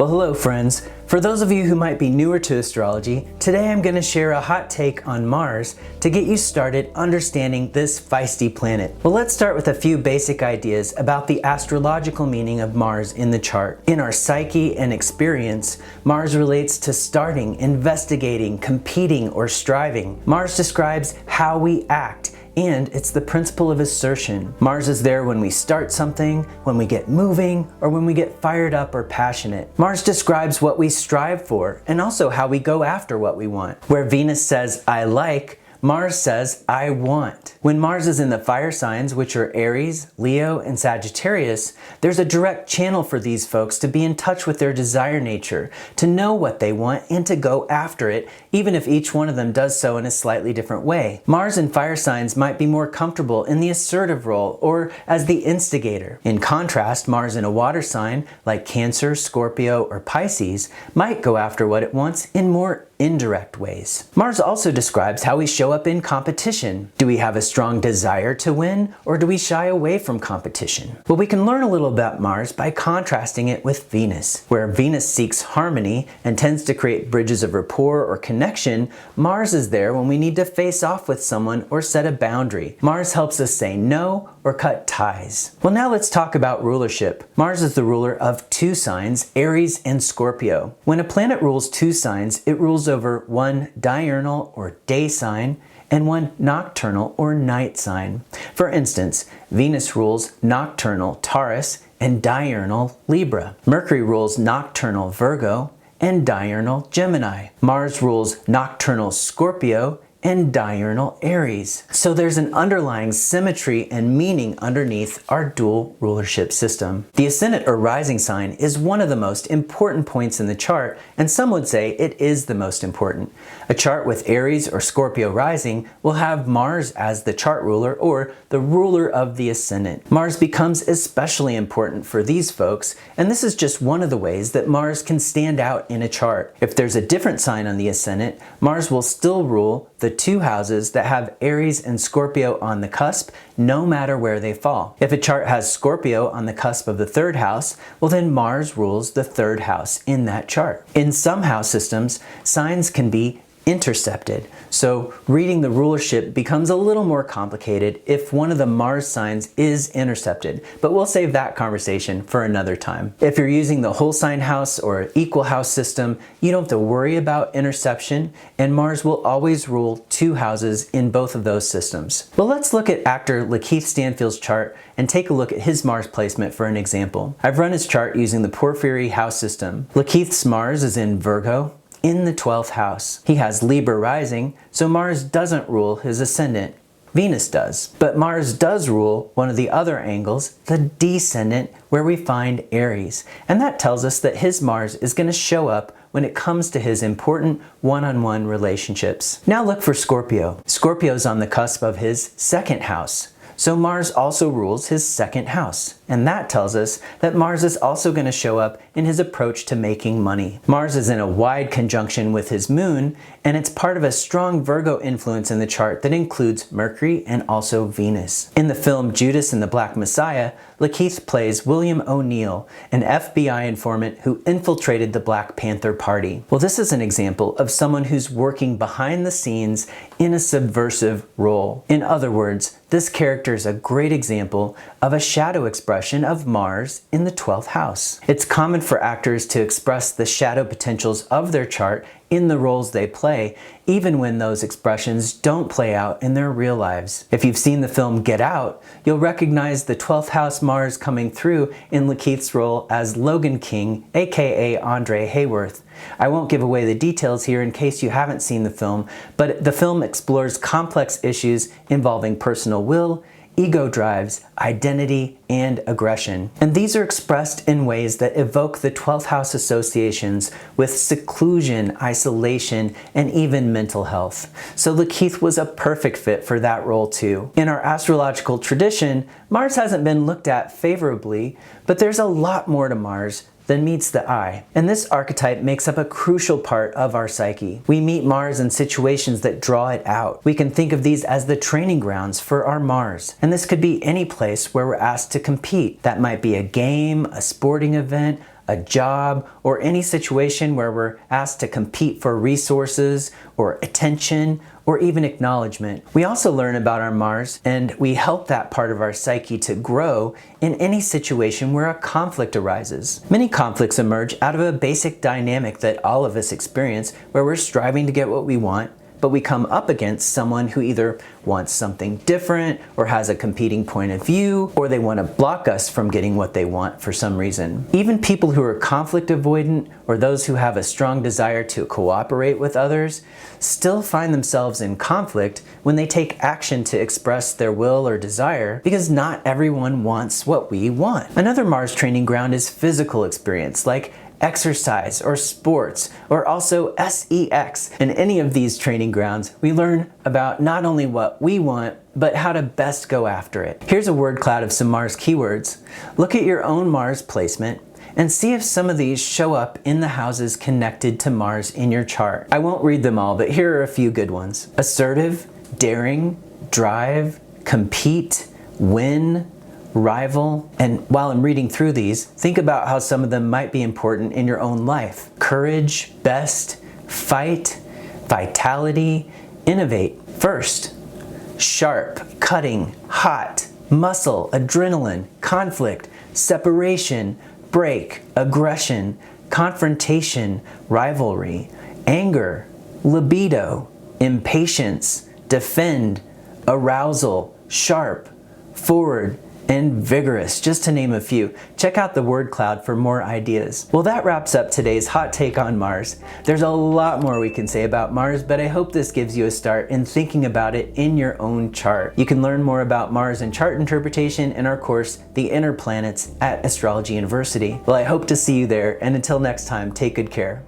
Well, hello friends. For those of you who might be newer to astrology, today I'm going to share a hot take on Mars to get you started understanding this feisty planet. Well, let's start with a few basic ideas about the astrological meaning of Mars in the chart. In our psyche and experience, Mars relates to starting, investigating, competing, or striving. Mars describes how we act, and it's the principle of assertion. Mars is there when we start something, when we get moving, or when we get fired up or passionate. Mars describes what we strive for, and also how we go after what we want. Where Venus says, I like, Mars says, I want. When Mars is in the fire signs, which are Aries, Leo, and Sagittarius, there's a direct channel for these folks to be in touch with their desire nature, to know what they want and to go after it, even if each one of them does so in a slightly different way. Mars in fire signs might be more comfortable in the assertive role or as the instigator. In contrast, Mars in a water sign like Cancer, Scorpio, or Pisces might go after what it wants in more indirect ways. Mars also describes how we show up in competition. Do we have a strong desire to win, or do we shy away from competition? Well, we can learn a little about Mars by contrasting it with Venus. Where Venus seeks harmony and tends to create bridges of rapport or connection, Mars is there when we need to face off with someone or set a boundary. Mars helps us say no or cut ties. Well, now let's talk about rulership. Mars is the ruler of two signs, Aries and Scorpio. When a planet rules two signs, it rules over one diurnal or day sign and one nocturnal or night sign. For instance, Venus rules nocturnal Taurus and diurnal Libra. Mercury rules nocturnal Virgo and diurnal Gemini. Mars rules nocturnal Scorpio and diurnal Aries. So there's an underlying symmetry and meaning underneath our dual rulership system. The ascendant or rising sign is one of the most important points in the chart, and some would say it is the most important. A chart with Aries or Scorpio rising will have Mars as the chart ruler or the ruler of the ascendant. Mars becomes especially important for these folks, and this is just one of the ways that Mars can stand out in a chart. If there's a different sign on the ascendant, Mars will still rule the two houses that have Aries and Scorpio on the cusp, no matter where they fall. If a chart has Scorpio on the cusp of the third house, well then Mars rules the third house in that chart. In some house systems, signs can be intercepted. So reading the rulership becomes a little more complicated if one of the Mars signs is intercepted, but we'll save that conversation for another time. If you're using the whole sign house or equal house system, you don't have to worry about interception, and Mars will always rule two houses in both of those systems. Well, let's look at actor Lakeith Stanfield's chart and take a look at his Mars placement for an example. I've run his chart using the Porphyry house system. Lakeith's Mars is in Virgo, in the 12th house. He has Libra rising, so Mars doesn't rule his ascendant. Venus does. But Mars does rule one of the other angles, the descendant, where we find Aries. And that tells us that his Mars is going to show up when it comes to his important one-on-one relationships. Now look for Scorpio. Scorpio's on the cusp of his second house. So Mars also rules his second house. And that tells us that Mars is also going to show up in his approach to making money. Mars is in a wide conjunction with his moon, and it's part of a strong Virgo influence in the chart that includes Mercury and also Venus. In the film Judas and the Black Messiah, Lakeith plays William O'Neill, an FBI informant who infiltrated the Black Panther Party. Well, this is an example of someone who's working behind the scenes in a subversive role. In other words, this character is a great example of a shadow expression of Mars in the 12th house. It's common for actors to express the shadow potentials of their chart in the roles they play, even when those expressions don't play out in their real lives. If you've seen the film Get Out, you'll recognize the 12th house Mars coming through in Lakeith's role as Logan King, aka Andre Hayworth. I won't give away the details here in case you haven't seen the film, but the film explores complex issues involving personal will, ego drives, identity, and aggression. And these are expressed in ways that evoke the 12th house associations with seclusion, isolation, and even mental health. So Lakeith was a perfect fit for that role too. In our astrological tradition, Mars hasn't been looked at favorably, but there's a lot more to Mars than meets the eye. And this archetype makes up a crucial part of our psyche. We meet Mars in situations that draw it out. We can think of these as the training grounds for our Mars. And this could be any place where we're asked to compete. That might be a game, a sporting event, a job, or any situation where we're asked to compete for resources or attention or even acknowledgement. We also learn about our Mars, and we help that part of our psyche to grow in any situation where a conflict arises. Many conflicts emerge out of a basic dynamic that all of us experience, where we're striving to get what we want, but we come up against someone who either wants something different or has a competing point of view, or they want to block us from getting what they want for some reason. Even people who are conflict avoidant, or those who have a strong desire to cooperate with others, still find themselves in conflict when they take action to express their will or desire, because not everyone wants what we want. Another Mars training ground is physical experience, like exercise or sports, or also sex. In any of these training grounds, we learn about not only what we want, but how to best go after it. Here's a word cloud of some Mars keywords. Look at your own Mars placement and see if some of these show up in the houses connected to Mars in your chart. I won't read them all, but here are a few good ones. Assertive, daring, drive, compete, win, rival. And while I'm reading through these, think about how some of them might be important in your own life. Courage, best, fight, vitality, innovate, first. Sharp, cutting, hot, muscle, adrenaline, conflict, separation, break, aggression, confrontation, rivalry, anger, libido, impatience, defend, arousal, sharp, forward, and vigorous, just to name a few. Check out the word cloud for more ideas. Well, that wraps up today's hot take on Mars. There's a lot more we can say about Mars, but I hope this gives you a start in thinking about it in your own chart. You can learn more about Mars and chart interpretation in our course, The Inner Planets, at Astrology University. Well, I hope to see you there, and until next time, take good care.